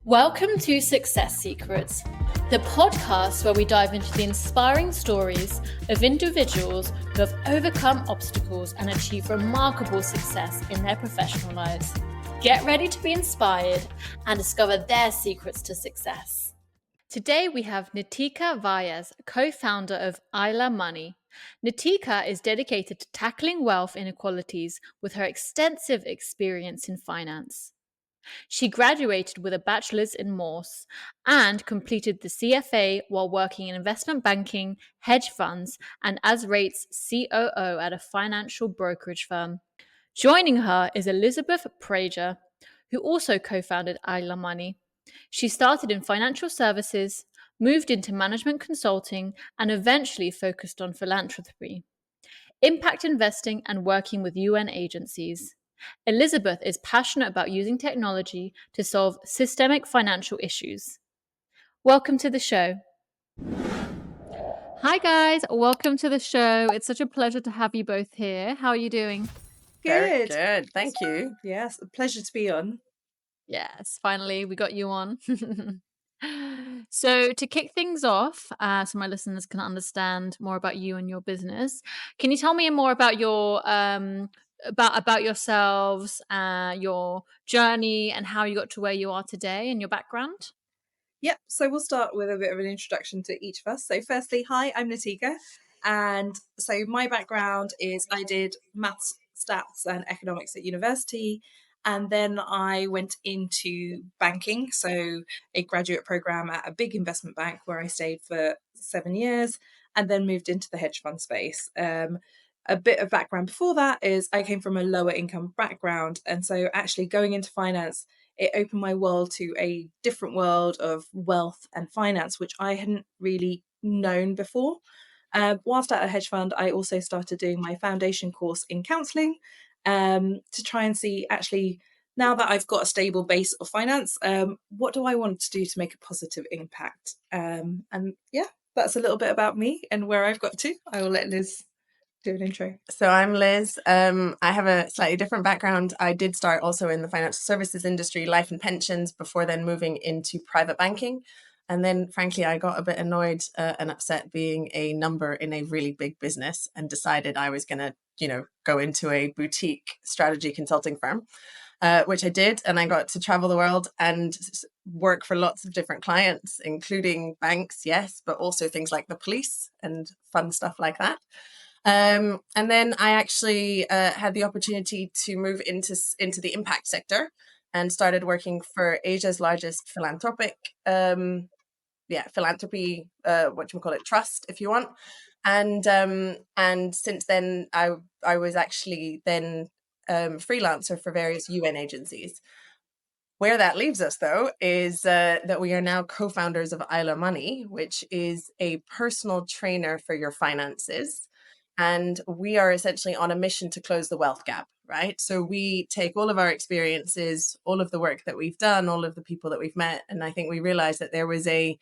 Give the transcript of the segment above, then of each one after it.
Welcome to Success Secrets, the podcast where we dive into the inspiring stories of individuals who have overcome obstacles and achieved remarkable success in their professional lives. Get ready to be inspired and discover their secrets to success. Today we have Nitika Vyas, co-founder of Aila Money. Nitika is dedicated to tackling wealth inequalities with her extensive experience in finance. She graduated with a bachelor's in Morse and completed the CFA while working in investment banking, hedge funds, and as rates COO at a financial brokerage firm. Joining her is Elisabeth Prager, who also co-founded Aila Money. She started in financial services, moved into management consulting, and eventually focused on philanthropy, impact investing, and working with UN agencies. Elisabeth is passionate about using technology to solve systemic financial issues. Welcome to the show. Hi, guys. Welcome to the show. It's such a pleasure to have you both here. How are you doing? Very Good. good. Thank you. Yes, a pleasure to be on. Yes, finally, we got you on. So, to kick things off, so my listeners can understand more about you and your business, can you tell me more about your about yourselves, your journey, and how you got to where you are today, and your background? Yep, so we'll start with a bit of an introduction to each of us. So, firstly, hi, I'm Nitika. And so, my background is I did maths, stats, and economics at university. And then I went into banking, so a graduate program at a big investment bank where I stayed for 7 years and then moved into the hedge fund space. A bit of background before that is I came from a lower income background. And so, actually, going into finance, it opened my world to a different world of wealth and finance, which I hadn't really known before. Whilst at a hedge fund, I also started doing my foundation course in counselling to try and see actually, now that I've got a stable base of finance, what do I want to do to make a positive impact? And yeah, that's a little bit about me and where I've got to. I will let Liz do an intro. So I'm Liz. I have a slightly different background. I did start also in the financial services industry, life and pensions, before then moving into private banking. And then, frankly, I got a bit annoyed and upset being a number in a really big business and decided I was going to, go into a boutique strategy consulting firm, which I did. And I got to travel the world and work for lots of different clients, including banks, yes, but also things like the police and fun stuff like that. And then I actually had the opportunity to move into the impact sector and started working for Asia's largest philanthropy, trust, if you want. And since then, I was actually then freelancer for various UN agencies. Where that leaves us, though, is that we are now co-founders of Aila Money, which is a personal trainer for your finances. And we are essentially on a mission to close the wealth gap, right? So we take all of our experiences, all of the work that we've done, all of the people that we've met. And I think we realized that there was a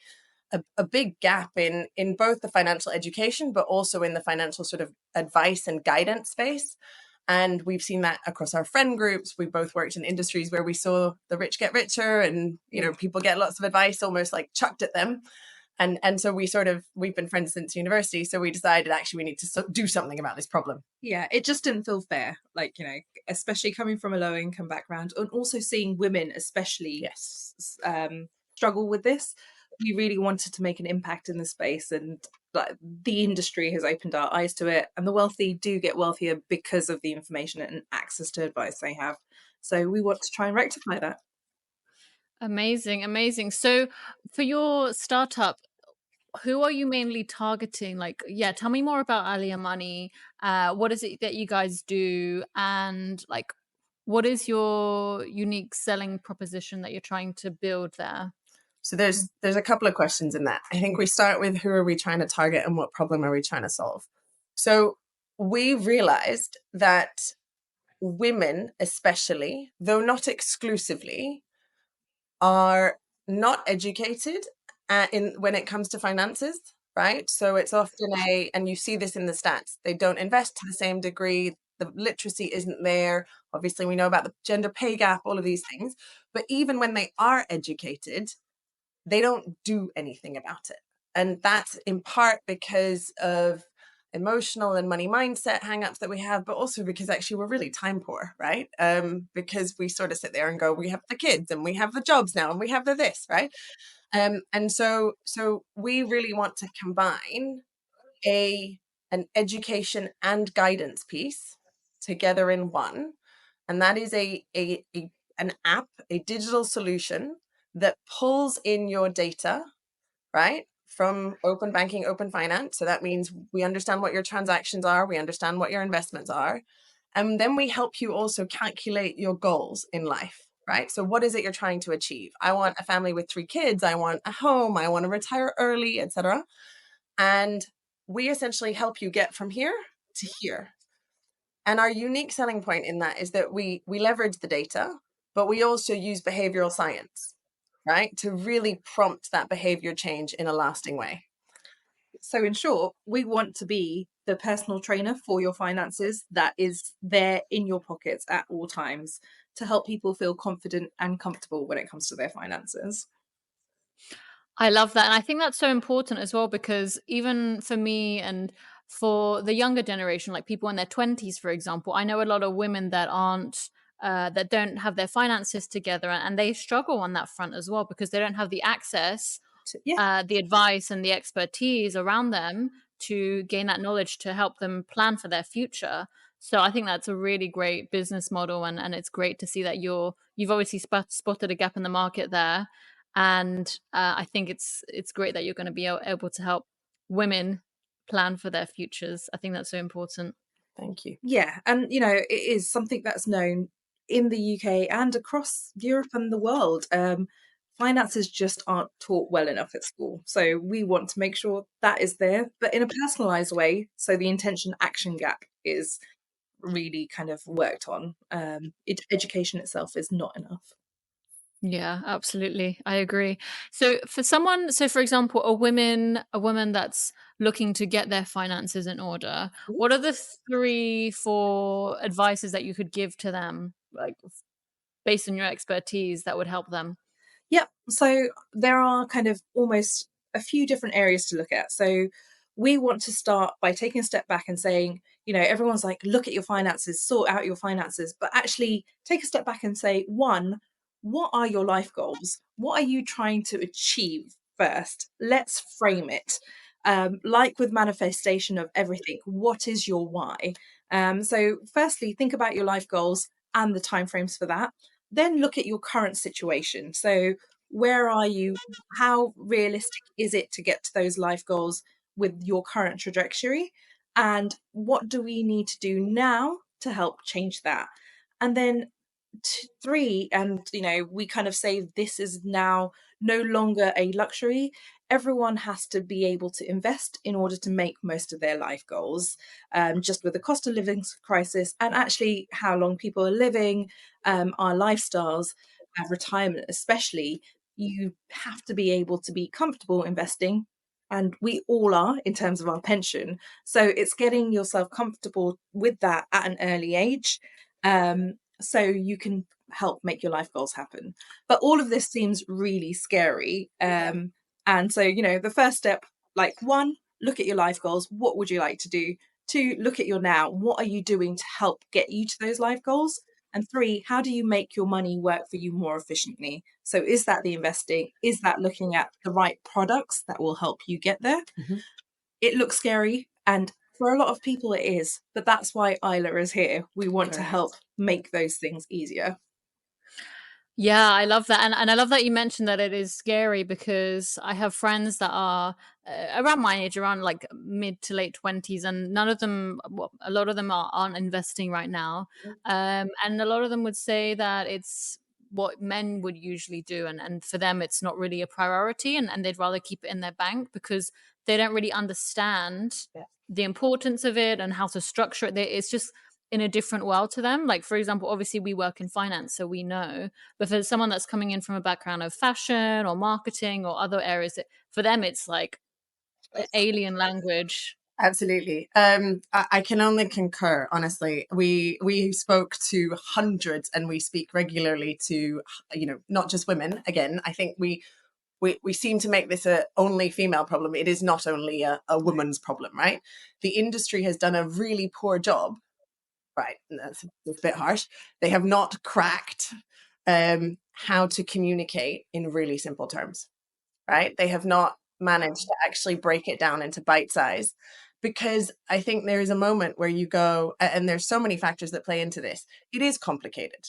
big gap in both the financial education, but also in the financial sort of advice and guidance space. And we've seen that across our friend groups. We both worked in industries where we saw the rich get richer and, people get lots of advice almost like chucked at them. And so we've been friends since university. So we decided actually we need to do something about this problem. Yeah, it just didn't feel fair. Especially coming from a low income background and also seeing women, especially, Yes, struggle with this. We really wanted to make an impact in the space, and the industry has opened our eyes to it. And the wealthy do get wealthier because of the information and access to advice they have. So we want to try and rectify that. Amazing. So, for your startup, who are you mainly targeting? Tell me more about Aila Money. What is it that you guys do, and what is your unique selling proposition that you're trying to build there? So there's a couple of questions in that. I think we start with who are we trying to target and what problem are we trying to solve? So we realized that women, especially, though not exclusively, are not educated when it comes to finances, right? So it's often and you see this in the stats, they don't invest to the same degree. The literacy isn't there. Obviously, we know about the gender pay gap, all of these things. But even when they are educated, they don't do anything about it. And that's in part because of emotional and money mindset hangups that we have, but also because actually we're really time poor, right? Because we sort of sit there and go, we have the kids and we have the jobs now and we have the this, right? And so we really want to combine an education and guidance piece together in one, and that is an app, a digital solution that pulls in your data, right, from open banking, open finance. So that means we understand what your transactions are, we understand what your investments are, and then we help you also calculate your goals in life, right? So what is it you're trying to achieve? I want a family with 3 kids, I want a home, I want to retire early, etc. And we essentially help you get from here to here. And our unique selling point in that is that we leverage the data, but we also use behavioral science, right, to really prompt that behavior change in a lasting way. So in short, we want to be the personal trainer for your finances that is there in your pockets at all times to help people feel confident and comfortable when it comes to their finances. I love that. And I think that's so important as well, because even for me and for the younger generation, like people in their 20s, for example, I know a lot of women that that don't have their finances together, and they struggle on that front as well because they don't have the access, Yeah. the advice and the expertise around them to gain that knowledge to help them plan for their future. So I think that's a really great business model, and it's great to see that you've obviously spotted a gap in the market there, and I think it's great that you're going to be able to help women plan for their futures. I think that's so important. Thank you. Yeah. And, it is something that's known in the UK and across Europe and the world. Finances just aren't taught well enough at school. So we want to make sure that is there, but in a personalized way. So the intention action gap is really kind of worked on. Education itself is not enough. Yeah, absolutely. I agree. So for example, a woman that's looking to get their finances in order, what are the 3, 4 advices that you could give to them, like based on your expertise that would help them? Yep. So there are kind of almost a few different areas to look at. So we want to start by taking a step back and saying, everyone's like, look at your finances, sort out your finances, but actually take a step back and say, one, what are your life goals? What are you trying to achieve first? Let's frame it. Like with manifestation of everything, what is your why? So firstly, think about your life goals and the timeframes for that. Then look at your current situation. So, where are you? How realistic is it to get to those life goals with your current trajectory? And what do we need to do now to help change that? And then 3, and we kind of say this is now no longer a luxury. Everyone has to be able to invest in order to make most of their life goals. Just with the cost of living crisis and actually how long people are living, our lifestyles, retirement especially, you have to be able to be comfortable investing, and we all are in terms of our pension. So it's getting yourself comfortable with that at an early age, so you can help make your life goals happen. But all of this seems really scary. And so, the first step, like 1, look at your life goals. What would you like to do? 2, look at your now. What are you doing to help get you to those life goals? And 3, how do you make your money work for you more efficiently? So is that the investing? Is that looking at the right products that will help you get there? Mhm. It looks scary, and for a lot of people it is, but that's why Isla is here. We want to Correct. help make those things easier. Yeah, I love that. And I love that you mentioned that it is scary, because I have friends that are around my age, around like mid to late 20s, and none of them, well, a lot of them aren't investing right now. And a lot of them would say that it's what men would usually do. And for them, it's not really a priority, and they'd rather keep it in their bank because they don't really understand Yeah. the importance of it and how to structure it. It's just in a different world to them. Like, for example, obviously we work in finance, so we know, but for someone that's coming in from a background of fashion or marketing or other areas, for them it's like alien language. Absolutely. I can only concur, honestly. We spoke to hundreds and we speak regularly to, not just women. Again, I think we seem to make this a only female problem. It is not only a woman's problem, right? The industry has done a really poor job, right? That's a bit harsh. They have not cracked how to communicate in really simple terms, right? They have not managed to actually break it down into bite size, because I think there is a moment where you go, and there's so many factors that play into this. It is complicated,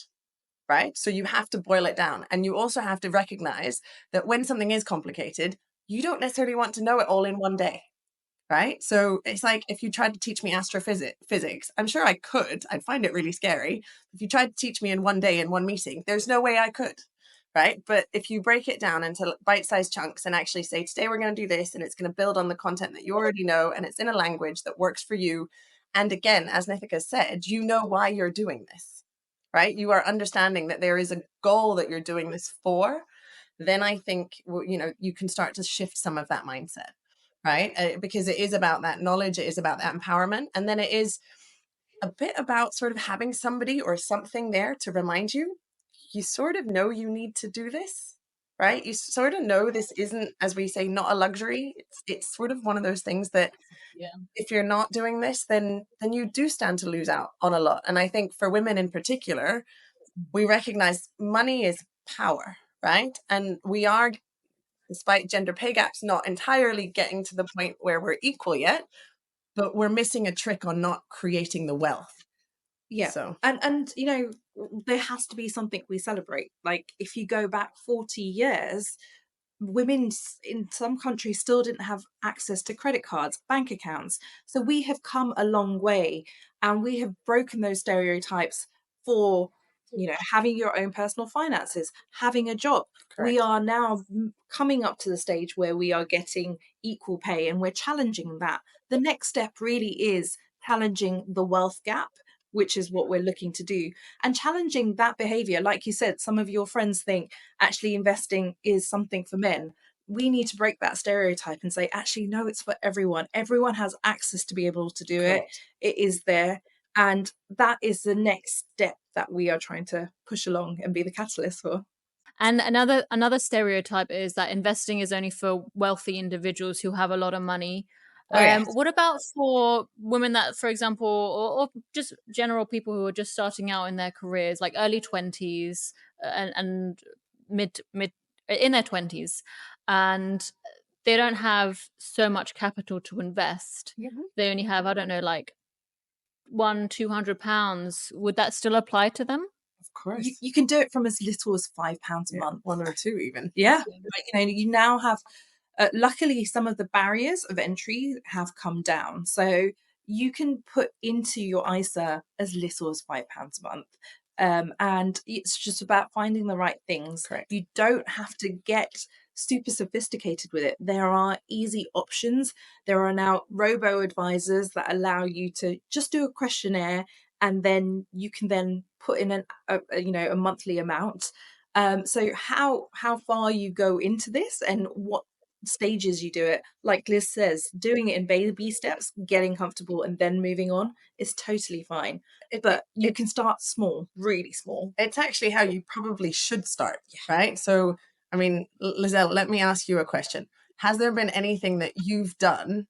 right? So you have to boil it down. And you also have to recognize that when something is complicated, you don't necessarily want to know it all in one day, right? So it's like if you tried to teach me astrophysics, I'm sure I could. I'd find it really scary. If you tried to teach me in one day in one meeting, there's no way I could, right? But if you break it down into bite-sized chunks and actually say, today we're going to do this, and it's going to build on the content that you already know, and it's in a language that works for you. And again, as Nitika said, you know why you're doing this, right? You are understanding that there is a goal that you're doing this for. Then I think, you can start to shift some of that mindset, right? Because it is about that knowledge, it is about that empowerment, and then it is a bit about sort of having somebody or something there to remind you. You sort of know you need to do this, right? You sort of know this isn't, as we say, not a luxury. It's sort of one of those things that if you're not doing this, then you do stand to lose out on a lot. And I think for women in particular, we recognize money is power, right? And we are, despite gender pay gaps not entirely getting to the point where we're equal yet, but we're missing a trick on not creating the wealth. Yeah. So, and there has to be something we celebrate. Like if you go back 40 years, women in some countries still didn't have access to credit cards, bank accounts. So we have come a long way, and we have broken those stereotypes for having your own personal finances, having a job. correct. We are now coming up to the stage where we are getting equal pay, and we're challenging that. The next step really is challenging the wealth gap, which is what we're looking to do, and challenging that behavior. Like you said, some of your friends think actually investing is something for men. We need to break that stereotype and say, actually, no, it's for everyone. Everyone has access to be able to do Correct. it. It is there. And that is the next step that we are trying to push along and be the catalyst for. And another stereotype is that investing is only for wealthy individuals who have a lot of money. Oh, yes. What about for women that, for example, or just general people who are just starting out in their careers, like early 20s and mid in their 20s, and they don't have so much capital to invest. They only have, I don't know, like £200. Would that still apply to them? Of course. You can do it from as little as £5 a month. 1 or 2 even. Yeah. You now have, luckily, some of the barriers of entry have come down. So you can put into your ISA as little as £5 a month. And it's just about finding the right things. Correct. You don't have to get super sophisticated with it. There are easy options. There are now robo advisors that allow you to just do a questionnaire, and then you can then put in a monthly amount. So how far you go into this and what stages you do it, like Liz says, doing it in baby steps, getting comfortable, and then moving on is totally fine. But you can start small, really small. It's actually how you probably should start, right? So, I mean, Lizelle, let me ask you a question. Has there been anything that you've done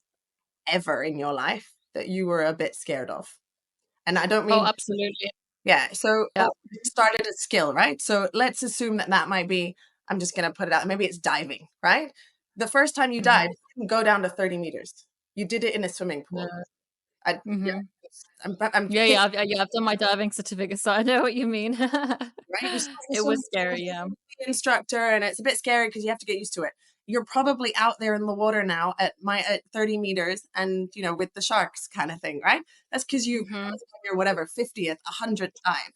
ever in your life that you were a bit scared of? And I don't mean... Oh, absolutely. Yeah. So Yeah. started a skill, right? So let's assume that might be, I'm just going to put it out, maybe it's diving, right? The first time you dived, you didn't go down to 30 meters. You did it in a swimming pool. Yeah. I'm Yeah, I've done my diving certificate, so I know what you mean. right? You start It was scary, yeah. the instructor, and it's a bit scary because you have to get used to it. You're probably out there in the water now at 30 meters and, with the sharks kind of thing, right? That's because you're whatever, 50th, 100th dive.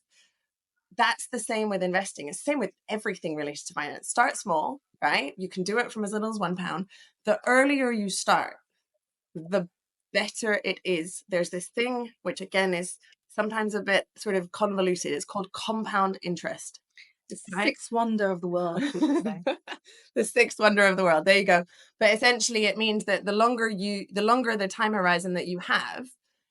That's the same with investing. It's the same with everything related to finance. Start small, right? You can do it from as little as £1. The earlier you start, the better it is. There's this thing, which again is sometimes a bit sort of convoluted. It's called compound interest. The right? sixth wonder of the world, we could say. The sixth wonder of the world. There you go. But essentially, it means that the longer the time horizon that you have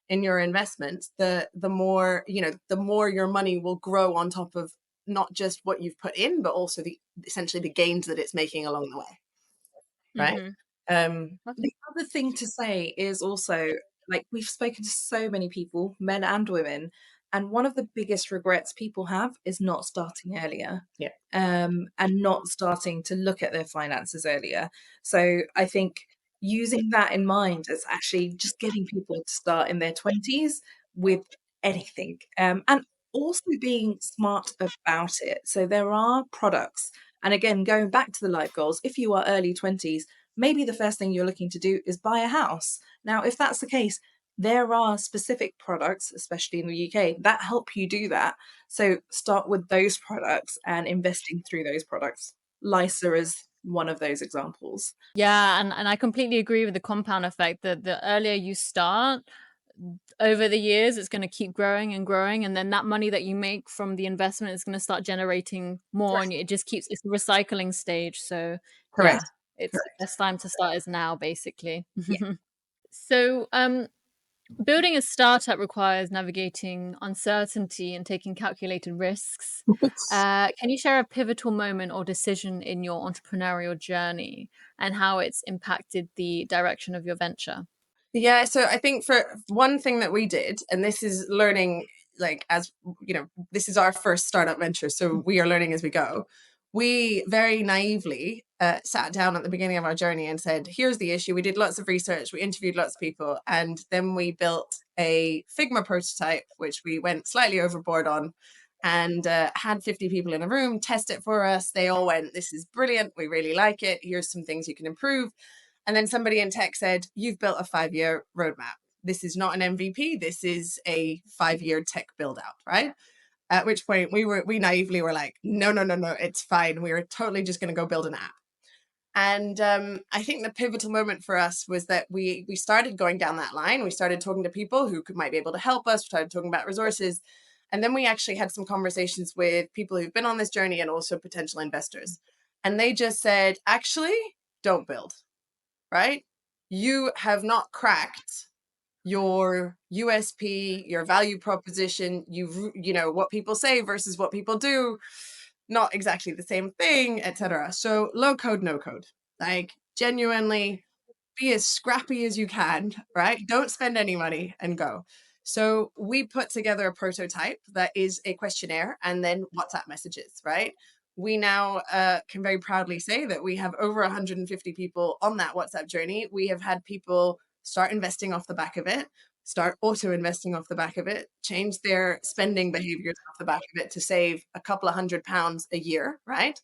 in your investments, the more the more your money will grow on top of not just what you've put in, but also essentially the gains that it's making along the way, right? The other thing to say is also, like, we've spoken to so many people, men and women, and one of the biggest regrets people have is not starting earlier. Yeah. And not starting to look at their finances earlier. So I think using that in mind is actually just getting people to start in their 20s with anything. And also being smart about it. So there are products. And again, going back to the life goals, if you are early 20s, maybe the first thing you're looking to do is buy a house. Now, if that's the case, there are specific products, especially in the UK, that help you do that. So start with those products and investing through those products. LISA is one of those examples. Yeah, and I completely agree with the compound effect that the earlier you start, over the years, it's going to keep growing and growing. And then that money that you make from the investment is going to start generating more. And it just keeps, it's a recycling stage. So yeah, Correct. it's the best time to start is now, basically. Yeah. So building a startup requires navigating uncertainty and taking calculated risks. Can you share a pivotal moment or decision in your entrepreneurial journey and how it's impacted the direction of your venture? Yeah, so I think for one thing that we did, and this is learning, like, as this is our first startup venture, so we are learning as we go. We very naively sat down at the beginning of our journey and said, here's the issue. We did lots of research, we interviewed lots of people, and then we built a Figma prototype, which we went slightly overboard on, and had 50 people in a room test it for us. They all went, this is brilliant, we really like it, here's some things you can improve. And then somebody in tech said, you've built a 5-year roadmap. This is not an MVP. This is a 5-year tech build out, right? At which point we naively were like, no, it's fine. We were totally just going to go build an app. And I think the pivotal moment for us was that we started going down that line. We started talking to people who might be able to help us. We started talking about resources. And then we actually had some conversations with people who've been on this journey and also potential investors. And they just said, actually, don't build. Right? You have not cracked your USP, your value proposition, what people say versus what people do, not exactly the same thing, etc. So low code, no code. Like, genuinely be as scrappy as you can, right? Don't spend any money and go. So we put together a prototype that is a questionnaire and then WhatsApp messages, right? We now can very proudly say that we have over 150 people on that WhatsApp journey. We have had people start investing off the back of it, start auto investing off the back of it, change their spending behaviors off the back of it to save a couple of £100 a year, right?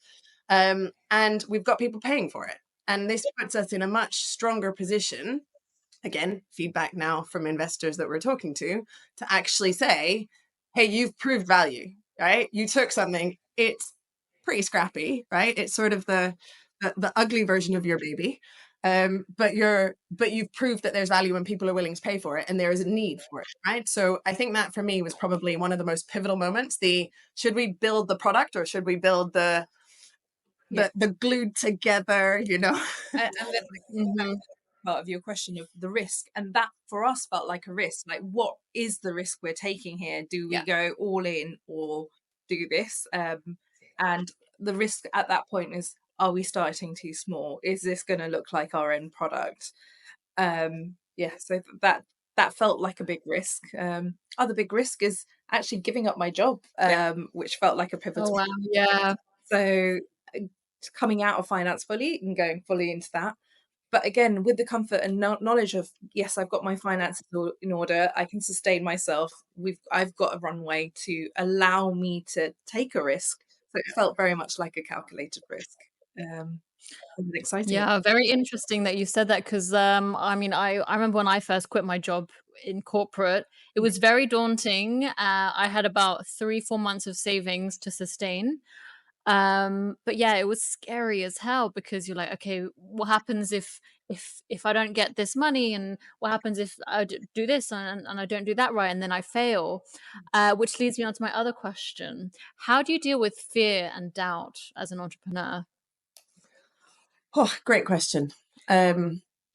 And we've got people paying for it. And this puts us in a much stronger position, again, feedback now from investors that we're talking to actually say, hey, you've proved value, right? You took something, it's pretty scrappy, right? It's sort of the ugly version of your baby. But you've proved that there's value and people are willing to pay for it and there is a need for it, right? So I think that for me was probably one of the most pivotal moments. Should we build the product or should we build the glued together, And then part of your question of the risk, and that for us felt like a risk. Like, what is the risk we're taking here? Do we go all in or do this? And the risk at that point is, are we starting too small? Is this going to look like our end product? So that felt like a big risk. Other big risk is actually giving up my job, which felt like a pivotal. Oh, wow. Yeah. So coming out of finance fully and going fully into that. But again, with the comfort and knowledge of, yes, I've got my finances in order, I can sustain myself. I've got a runway to allow me to take a risk. So it felt very much like a calculated risk. Exciting. Yeah, very interesting that you said that because I remember when I first quit my job in corporate, it was very daunting. I had about 3-4 months of savings to sustain. But yeah, it was scary as hell, because you're like, okay, what happens if I don't get this money, and what happens if I do this and I don't do that right, and then I fail? Which leads me on to my other question: how do you deal with fear and doubt as an entrepreneur? Oh, great question.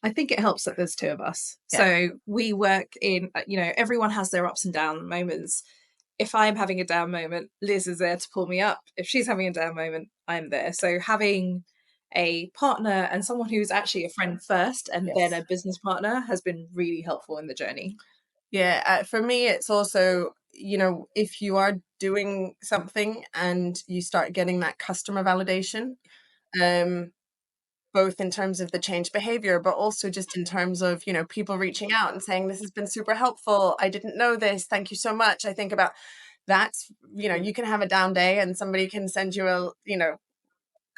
I think it helps that there's two of us. Yeah. So we work in, everyone has their ups and down moments. If I'm having a down moment, Liz is there to pull me up. If she's having a down moment, I'm there. So having a partner and someone who's actually a friend first and Yes. then a business partner has been really helpful in the journey. Yeah, for me, it's also, if you are doing something and you start getting that customer validation, both in terms of the change behavior, but also just in terms of, people reaching out and saying, this has been super helpful. I didn't know this. Thank you so much. I think about that's, you can have a down day and somebody can send you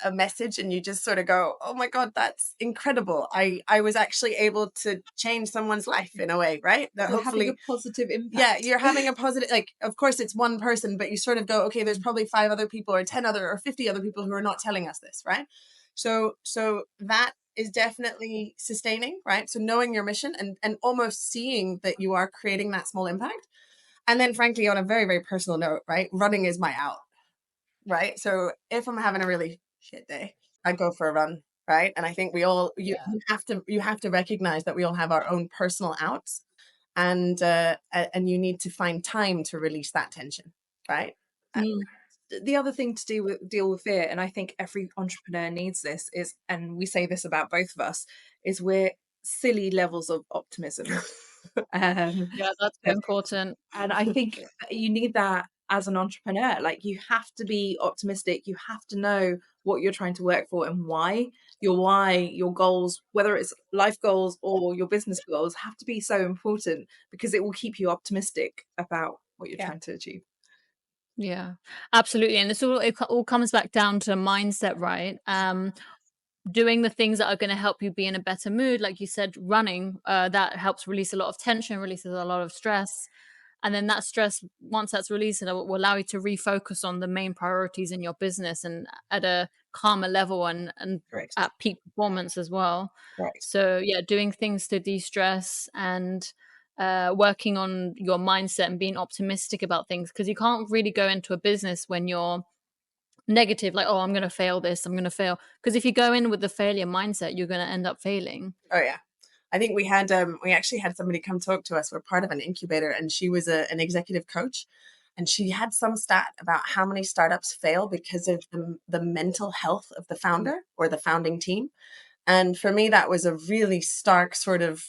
a message and you just sort of go, oh my God, that's incredible. I was actually able to change someone's life in a way, right? That You're hopefully having a positive impact. Yeah, you're having a positive, like, of course it's one person, but you sort of go, okay, there's probably 5 other people or 10 other or 50 other people who are not telling us this, right? So that is definitely sustaining, right? So knowing your mission and almost seeing that you are creating that small impact. And then frankly, on a very, very personal note, right? Running is my out, right? So if I'm having a really shit day, I go for a run, right? And I think you have to recognize that we all have our own personal outs, and you need to find time to release that tension, right? The other thing to deal with fear, and I think every entrepreneur needs this, is, and we say this about both of us, is we're silly levels of optimism. Yeah, that's so important. And I think you need that as an entrepreneur. Like, you have to be optimistic. You have to know what you're trying to work for and why. Your goals, whether it's life goals or your business goals, have to be so important, because it will keep you optimistic about what you're trying to achieve. Yeah, absolutely. And it all comes back down to mindset, right? Doing the things that are going to help you be in a better mood, like you said, running, that helps release a lot of tension, releases a lot of stress. And then that stress, once that's released, it will allow you to refocus on the main priorities in your business, and at a calmer level, and Correct. at peak performance as well. Right. So yeah, doing things to de-stress, and working on your mindset and being optimistic about things, because you can't really go into a business when you're negative, like, oh, I'm going to fail this, I'm going to fail. Because if you go in with the failure mindset, you're going to end up failing. Oh yeah. I think we actually had somebody come talk to us. We're part of an incubator, and she was an executive coach, and she had some stat about how many startups fail because of the mental health of the founder or the founding team. And for me, that was a really stark sort of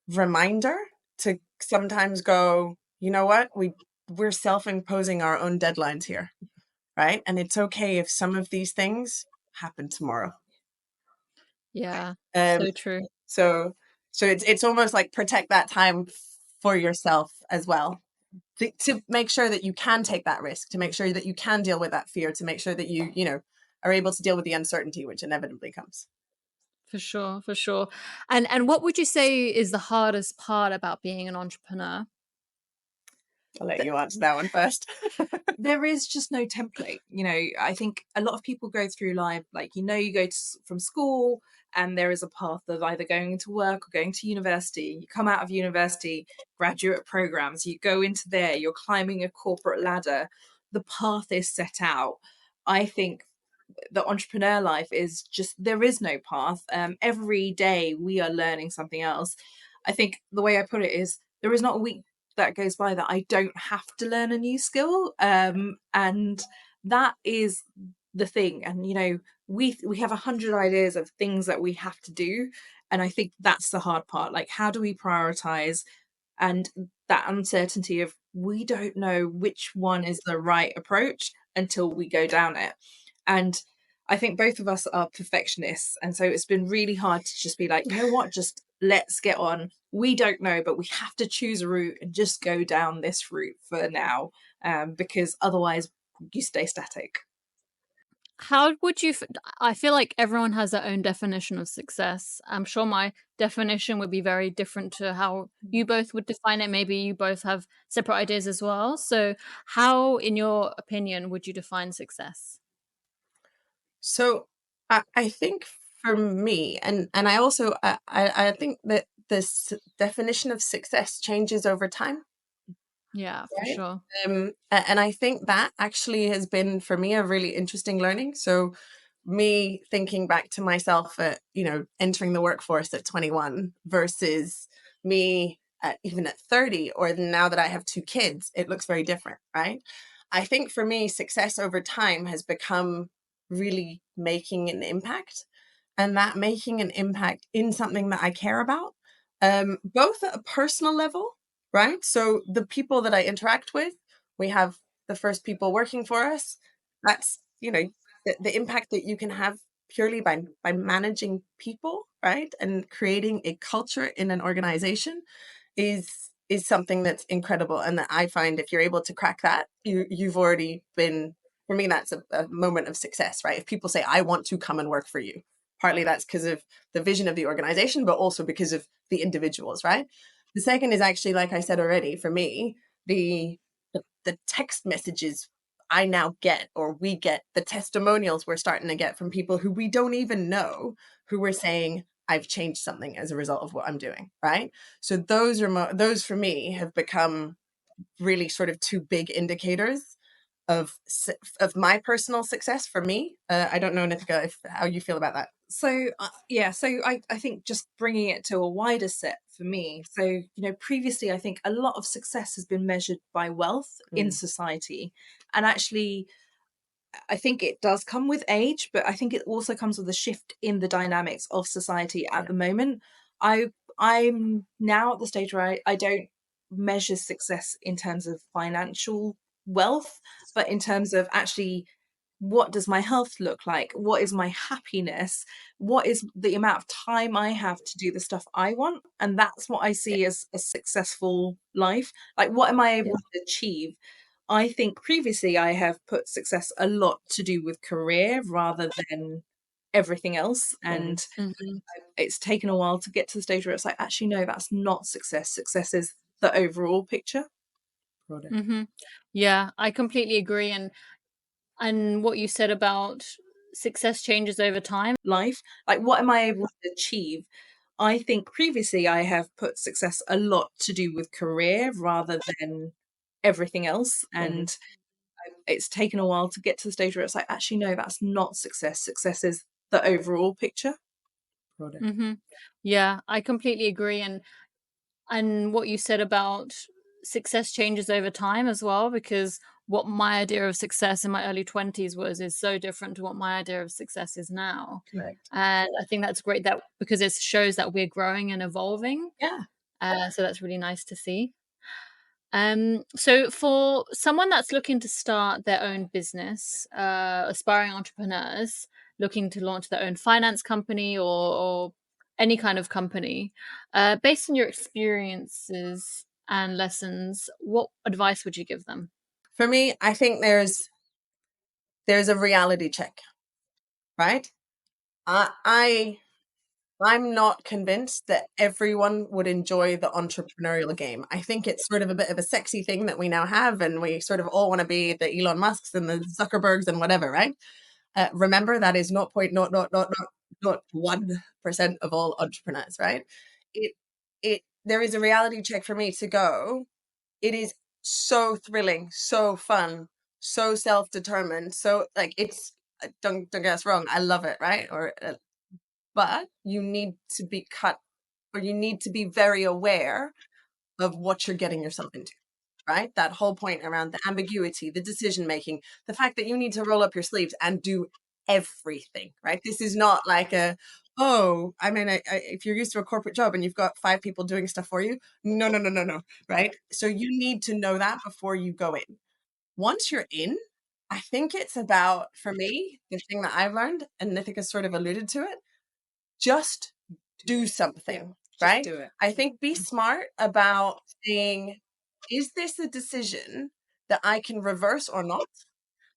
reminder to sometimes go, you know what, we're self-imposing our own deadlines here, right? And it's okay if some of these things happen tomorrow. Yeah, Um, so true. so it's almost like protect that time for yourself as well, to make sure that you can take that risk, to make sure that you can deal with that fear, to make sure that you are able to deal with the uncertainty which inevitably comes. For sure, for sure. And what would you say is the hardest part about being an entrepreneur? I'll let you answer that one first. There is just no template. I think a lot of people go through life like, you go from school, and there is a path of either going to work or going to university. You come out of university, graduate programs, you go into there, you're climbing a corporate ladder. The path is set out. I think the entrepreneur life is just, there is no path. Every day we are learning something else. I think the way I put it is, there is not a week that goes by that I don't have to learn a new skill. And that is the thing. And we have 100 ideas of things that we have to do, and I think that's the hard part. Like, how do we prioritize? And that uncertainty of, we don't know which one is the right approach until we go down it. And I think both of us are perfectionists, and so it's been really hard to just be like, you know what, just let's get on. We don't know, but we have to choose a route and just go down this route for now, because otherwise you stay static. How would you I feel like everyone has their own definition of success. I'm sure my definition would be very different to how you both would define it. Maybe you both have separate ideas as well. So how, in your opinion, would you define success? So I think for me, and I also I think that this definition of success changes over time, Yeah, for right? sure. And I think that actually has been for me a really interesting learning. So me thinking back to myself at, entering the workforce at 21 versus me even at 30, or now that I have two kids, it looks very different, right? I think for me, success over time has become really making an impact, and that making an impact in something that I care about, both at a personal level, right? So the people that I interact with, we have the first people working for us. That's, the impact that you can have purely by managing people, right? And creating a culture in an organization is something that's incredible. And that I find if you're able to crack that, you've already been, for me, that's a moment of success, right? If people say, I want to come and work for you, partly that's because of the vision of the organization, but also because of the individuals, right? The second is actually, like I said already, for me, the text messages I now get, or we get, the testimonials we're starting to get from people who we don't even know, who were saying, I've changed something as a result of what I'm doing, right? So those for me have become really sort of two big indicators of my personal success for me. I don't know, Nitika, how you feel about that. So I think just bringing it to a wider set for me. So previously I think a lot of success has been measured by wealth in society, and actually I think it does come with age, but I think it also comes with a shift in the dynamics of society at the moment. I'm now at the stage where I don't measure success in terms of financial wealth, but in terms of actually, what does my health look like? What is my happiness? What is the amount of time I have to do the stuff I want? And that's what I see as a successful life. Like, what am I able to achieve? I think previously I have put success a lot to do with career rather than everything else. And Mhm. it's taken a while to get to the stage where it's like, actually, no, that's not success. Success is the overall picture. Mm-hmm. Yeah, I completely agree. And what you said about success changes over time. Life, like, what am I able to achieve? I think previously I have put success a lot to do with career rather than everything else. And it's taken a while to get to the stage where it's like, actually, no, that's not success. Success is the overall picture. Mm-hmm. Yeah, I completely agree. And what you said about success changes over time as well, because what my idea of success in my early 20s was is so different to what my idea of success is now. Correct. And I think that's great, that because it shows that we're growing and evolving. Yeah. So that's really nice to see. So for someone that's looking to start their own business, aspiring entrepreneurs looking to launch their own finance company, or any kind of company, based on your experiences and lessons, what advice would you give them? For me, I think there's a reality check, right? I I'm not convinced that everyone would enjoy the entrepreneurial game. I think it's sort of a bit of a sexy thing that we now have, and we sort of all want to be the Elon Musks and the Zuckerbergs and whatever, right? Remember, that is 0.00001% of all entrepreneurs, right? It there is a reality check for me to go. It is so thrilling, so fun, so self-determined, so like it's don't get us wrong, I love it, right? But you need to be cut, or you need to be very aware of what you're getting yourself into, right? That whole point around the ambiguity, the decision making, the fact that you need to roll up your sleeves and do everything, right? This is not like if you're used to a corporate job and you've got 5 people doing stuff for you, no, no, no, no, no, right? So you need to know that before you go in. Once you're in, I think it's about, for me, the thing that I've learned, and Nithika sort of alluded to it, just do something, right? Do it. I think be smart about saying, is this a decision that I can reverse or not?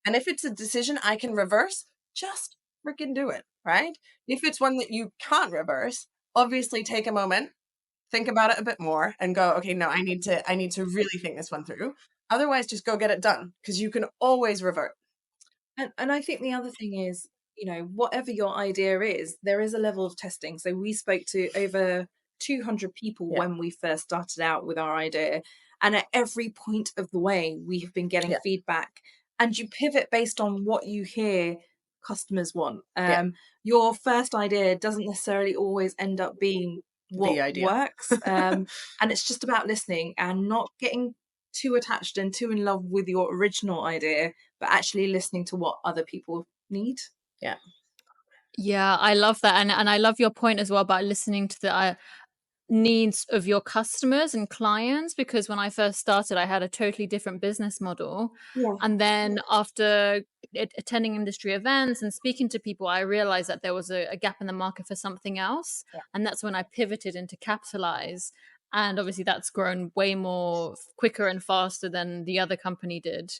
And if it's a decision I can reverse, just freaking do it, right? If it's one that you can't reverse, obviously take a moment, think about it a bit more, and go, okay, no, I need to really think this one through. Otherwise, just go get it done, because you can always revert. And I think the other thing is, whatever your idea is, there is a level of testing. So we spoke to over 200 people when we first started out with our idea. And at every point of the way, we have been getting feedback, and you pivot based on what you hear customers want. Your first idea doesn't necessarily always end up being what works. And it's just about listening and not getting too attached and too in love with your original idea, but actually listening to what other people need. Yeah, I love that. And I love your point as well about listening to the needs of your customers and clients, because when I first started, I had a totally different business model. And then after attending industry events and speaking to people, I realized that there was a gap in the market for something else. And that's when I pivoted into Capitalize. And obviously that's grown way more quicker and faster than the other company did.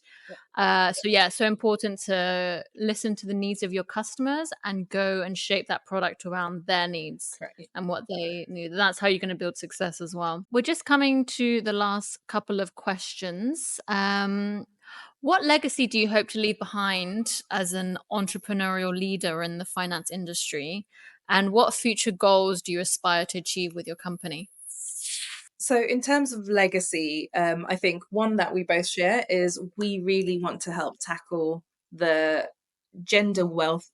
So important to listen to the needs of your customers and go and shape that product around their needs and what they need. That's how you're going to build success as well. We're just coming to the last couple of questions. What legacy do you hope to leave behind as an entrepreneurial leader in the finance industry? And what future goals do you aspire to achieve with your company? So in terms of legacy, I think one that we both share is we really want to help tackle the gender wealth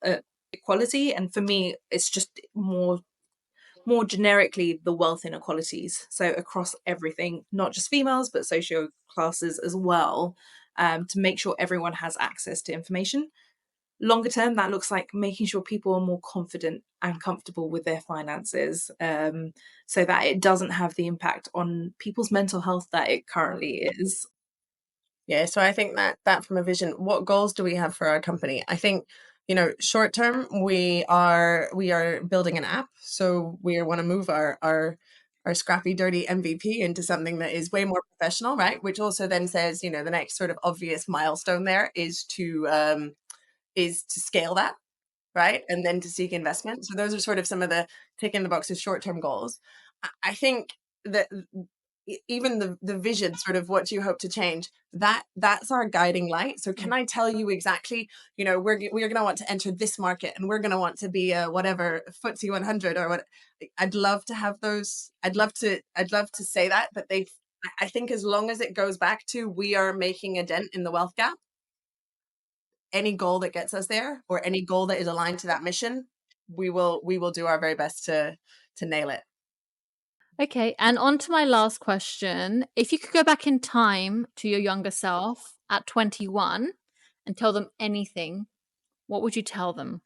equality. And for me, it's just more generically the wealth inequalities. So across everything, not just females, but socio classes as well, to make sure everyone has access to information. Longer term, that looks like making sure people are more confident and comfortable with their finances, so that it doesn't have the impact on people's mental health that it currently is. Yeah, so I think that from a vision, what goals do we have for our company? I think, short term, we are building an app. So we want to move our scrappy, dirty MVP into something that is way more professional, right? Which also then says, the next sort of obvious milestone there is to scale that, right? And then to seek investment. So those are sort of some of the ticking the boxes short-term goals. I think that even the vision, sort of what you hope to change, that's our guiding light. So can I tell you exactly, we're going to want to enter this market and we're going to want to be a whatever FTSE 100 or what. I'd love to have those. I'd love to say that, but I think as long as it goes back to we are making a dent in the wealth gap, any goal that gets us there or any goal that is aligned to that mission, we will do our very best to nail it. Okay, and on to my last question. If you could go back in time to your younger self at 21 and tell them anything, what would you tell them?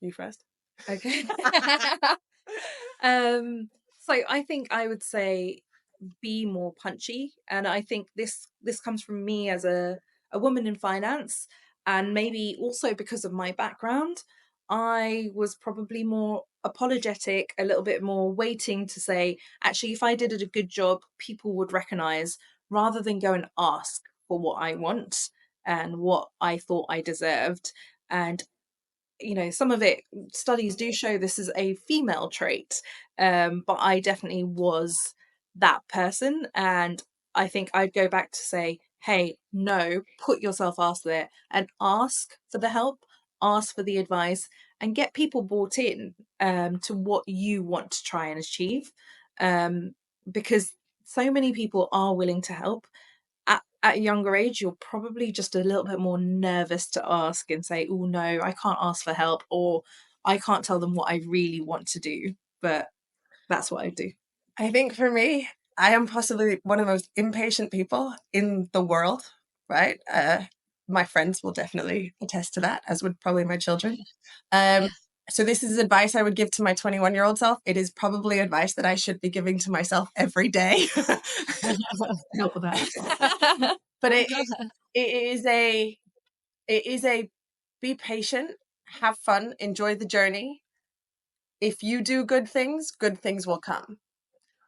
You first. Okay. So I think I would say be more punchy, and I think this comes from me as a woman in finance, and maybe also because of my background. I was probably more apologetic, a little bit more waiting to say, actually, if I did a good job, people would recognize, rather than go and ask for what I want and what I thought I deserved. And some of it, studies do show this is a female trait, but I definitely was that person. And I think I'd go back to say, hey, no, put yourself out there and ask for the help, ask for the advice, and get people bought in to what you want to try and achieve. Because so many people are willing to help. At a younger age, you're probably just a little bit more nervous to ask and say, oh, no, I can't ask for help, or I can't tell them what I really want to do. But that's what I do. I think for me, I am possibly one of the most impatient people in the world, right? My friends will definitely attest to that, as would probably my children. So this is advice I would give to my 21-year-old self. It is probably advice that I should be giving to myself every day. Help with that. But it is a be patient, have fun, enjoy the journey. If you do good things will come.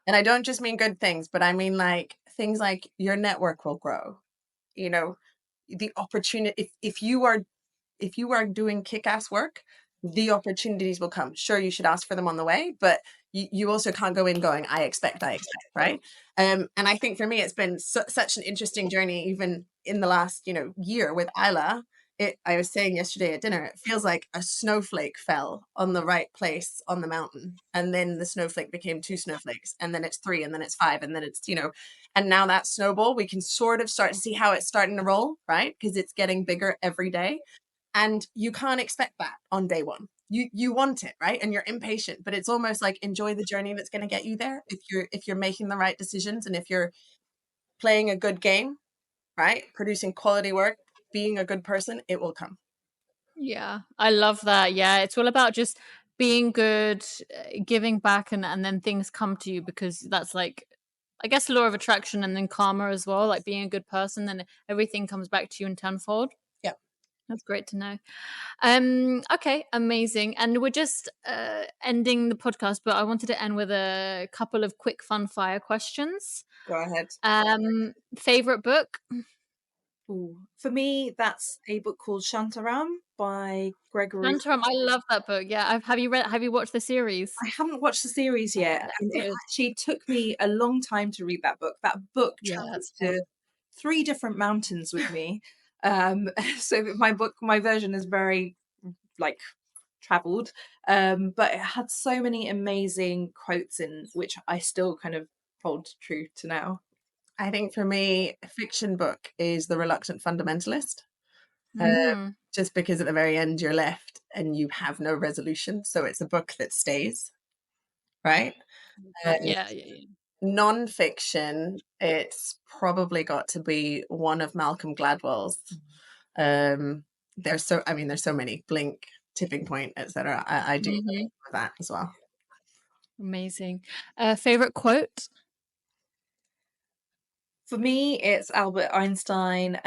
And I don't just mean good things, but I mean like things like your network will grow. The opportunity, if you are doing kick-ass work, the opportunities will come. Sure, you should ask for them on the way, but you also can't go in going, I expect, right? And I think for me, it's been such an interesting journey, even in the last, year with Aila, I was saying yesterday at dinner, it feels like a snowflake fell on the right place on the mountain. And then the snowflake became 2 snowflakes. And then it's 3, and then it's 5, and then it's, and now that snowball, we can sort of start to see how it's starting to roll, right? Because it's getting bigger every day. And you can't expect that on day one. You want it, right? And you're impatient, but it's almost like enjoy the journey that's going to get you there. If you're making the right decisions, and if you're playing a good game, right? Producing quality work, being a good person, it will come. Yeah, I love that. Yeah, it's all about just being good, giving back, and then things come to you, because that's like, I guess, law of attraction, and then karma as well. Like being a good person, then everything comes back to you in tenfold. Yeah. That's great to know. Okay, amazing. And we're just ending the podcast, but I wanted to end with a couple of quick fun fire questions. Go ahead. Favorite book? Ooh. For me, that's a book called Shantaram by Gregory. Shantaram. I love that book. Yeah, have you watched the series? I haven't watched the series yet, and it actually took me a long time to read that book. That book traveled to 3 different mountains with me. So my version is very like traveled, but it had so many amazing quotes in which I still kind of hold true to now. I think for me, a fiction book is The Reluctant Fundamentalist. Just because at the very end you're left and you have no resolution. So it's a book that stays, right? Yeah. Non-fiction, it's probably got to be one of Malcolm Gladwell's. There's so many. Blink, Tipping Point, etc. I do that as well. Amazing. Favorite quote? For me, it's Albert Einstein.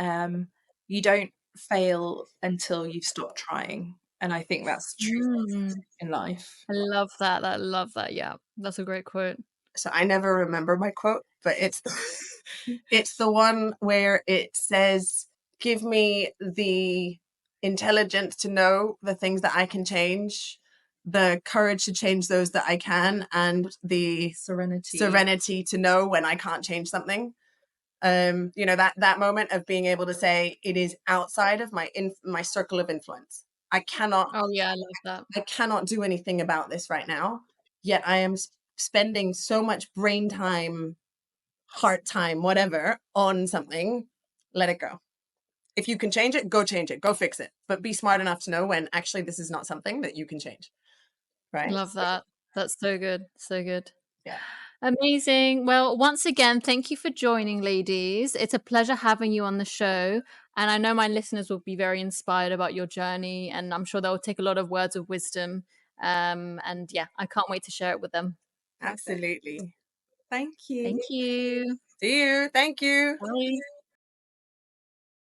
You don't fail until you've stopped trying, and I think that's true in life. I love that. I love that. Yeah, that's a great quote. So I never remember my quote, but it's it's the one where it says, "Give me the intelligence to know the things that I can change, the courage to change those that I can, and the serenity to know when I can't change something." That moment of being able to say it is outside of my circle of influence. I cannot. Oh yeah, I love that. I cannot do anything about this right now. Yet I am spending so much brain time, heart time, whatever, on something. Let it go. If you can change it, go fix it. But be smart enough to know when actually this is not something that you can change. Right? Love that. That's so good. So good. Yeah. Amazing. Well, once again, thank you for joining, ladies. It's a pleasure having you on the show. And I know my listeners will be very inspired about your journey, and I'm sure they'll take a lot of words of wisdom. And yeah, I can't wait to share it with them. Absolutely. Thank you. Thank you. See you. Thank you. Bye.